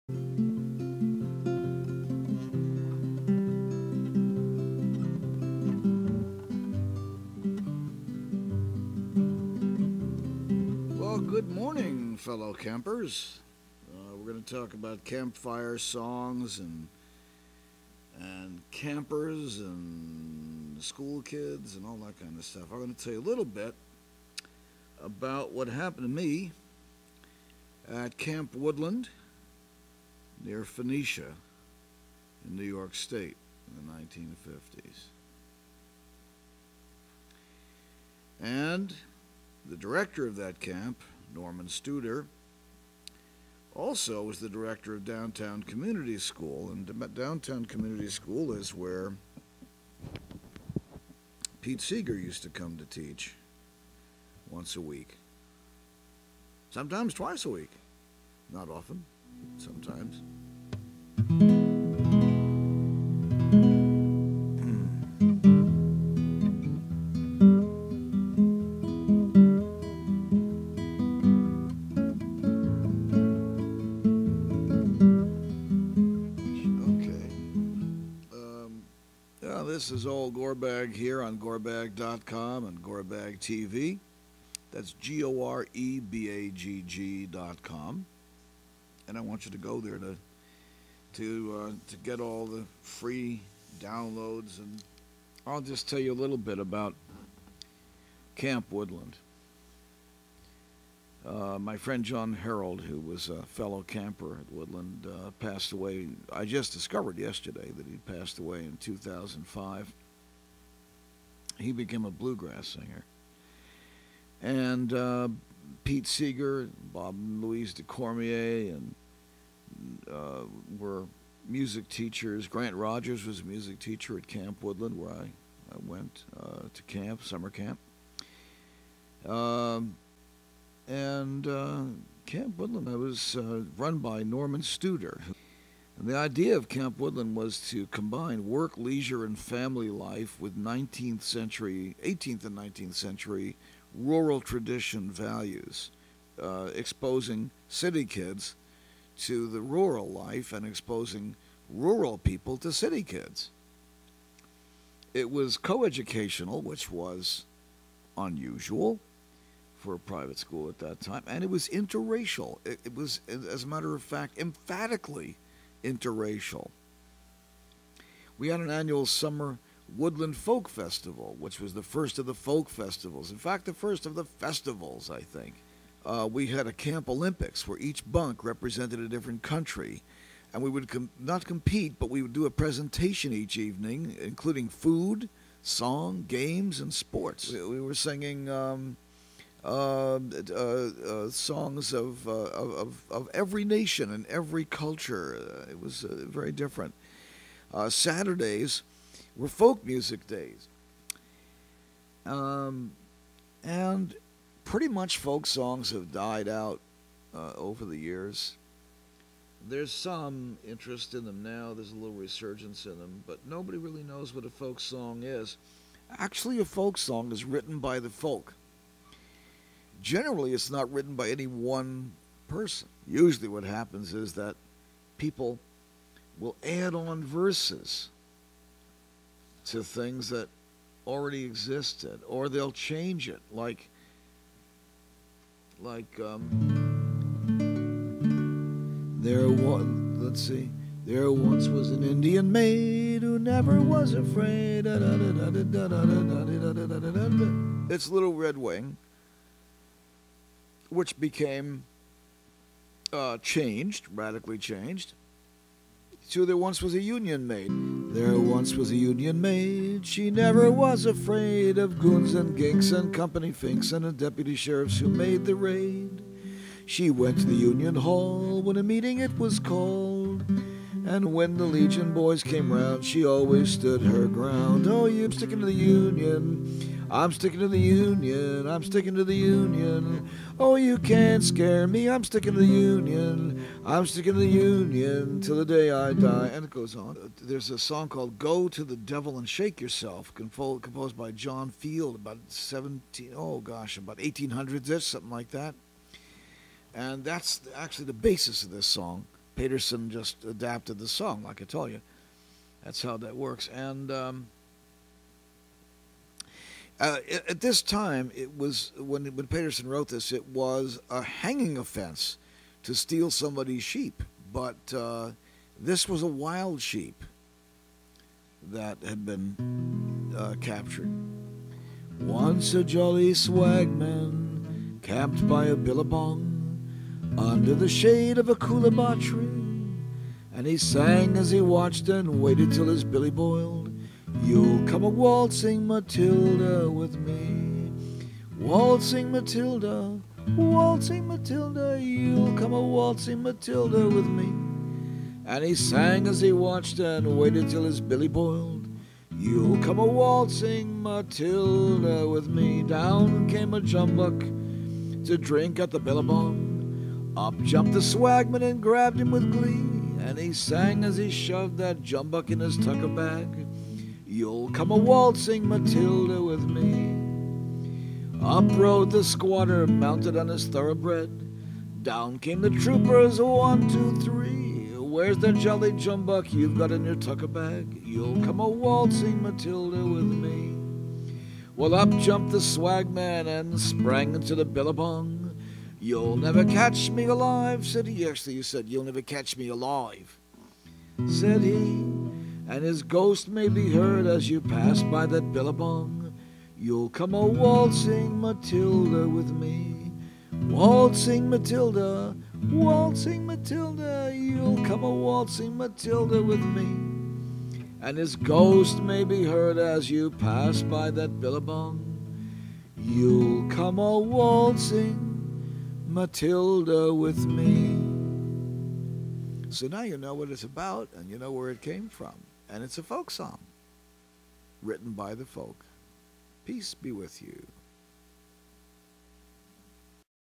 Well, good morning, fellow campers. We're going to talk about campfire songs and campers and school kids and all that kind of stuff. I'm going to tell you a little bit about what happened to me at Camp Woodland near Phoenicia in New York State in the 1950s. And the director of that camp, Norman Studer, also was the director of Downtown Community School. And Downtown Community School is where Pete Seeger used to come to teach once a week. Sometimes twice a week. Not often, sometimes. This is old Gorebagg here on Gorebagg.com and Gorebagg TV. That's GOREBAGG.com. And I want you to go there to get all the free downloads. And I'll just tell you a little bit about Camp Woodland. My friend John Harold, who was a fellow camper at Woodland, passed away. I just discovered yesterday that he passed away in 2005. He became a bluegrass singer. And Pete Seeger, Bob and Louise DeCormier, and were music teachers. Grant Rogers was a music teacher at Camp Woodland, where I went to camp, summer camp. Camp Woodland was run by Norman Studer. And the idea of Camp Woodland was to combine work, leisure, and family life with 18th and 19th century rural tradition values, exposing city kids to the rural life and exposing rural people to city kids. It was coeducational, which was unusual for a private school at that time, and it was interracial. It was, as a matter of fact, emphatically interracial. We had an annual summer Woodland Folk Festival, which was the first of the folk festivals. In fact, the first of the festivals, I think. We had a Camp Olympics, where each bunk represented a different country, and we would not compete, but we would do a presentation each evening, including food, song, games, and sports. We were singing songs of every nation and every culture. It was very different. Saturdays were folk music days. And pretty much folk songs have died out over the years. There's some interest in them now. There's a little resurgence in them, but nobody really knows what a folk song is. Actually, a folk song is written by the folk. Generally, it's not written by any one person. Usually what happens is that people will add on verses to things that already existed, or they'll change it, like there once was an Indian maid who never was afraid. It's Little Red Wing, which became radically changed, to There Once Was a Union Maid. There once was a Union maid, she never was afraid of goons and ginks and company finks and the deputy sheriffs who made the raid. She went to the Union Hall when a meeting it was called, and when the Legion boys came round, she always stood her ground. Oh, you're sticking to the Union, I'm sticking to the Union, I'm sticking to the Union. Oh, you can't scare me, I'm sticking to the Union, I'm sticking to the Union till the day I die. And it goes on. There's a song called Go to the Devil and Shake Yourself, composed by John Field, about 1800s-ish, something like that. And that's actually the basis of this song, Peterson just adapted the song, like I told you. That's how that works. And at this time, it was when Peterson wrote this, it was a hanging offense to steal somebody's sheep. But this was a wild sheep that had been captured. Once a jolly swagman camped by a billabong under the shade of a coolabah tree, and he sang as he watched and waited till his billy boiled. You'll come a waltzing Matilda with me, waltzing Matilda, waltzing Matilda, you'll come a waltzing Matilda with me. And he sang as he watched and waited till his billy boiled. You'll come a waltzing Matilda with me. Down came a jumbuck to drink at the billabong. Up jumped the swagman and grabbed him with glee, and he sang as he shoved that jumbuck in his tucker bag. You'll come a waltzing Matilda with me. Up rode the squatter mounted on his thoroughbred. Down came the troopers, 1, 2, 3. Where's that jolly jumbuck you've got in your tucker bag? You'll come a waltzing Matilda with me. Well, up jumped the swagman and sprang into the billabong. You'll never catch me alive, said he. Actually, he said, you'll never catch me alive, said he. And his ghost may be heard as you pass by that billabong. You'll come a waltzing Matilda with me. Waltzing Matilda, waltzing Matilda, you'll come a waltzing Matilda with me. And his ghost may be heard as you pass by that billabong. You'll come a waltzing Matilda with me. So now you know what it's about, and you know where it came from. And it's a folk song written by the folk. Peace be with you.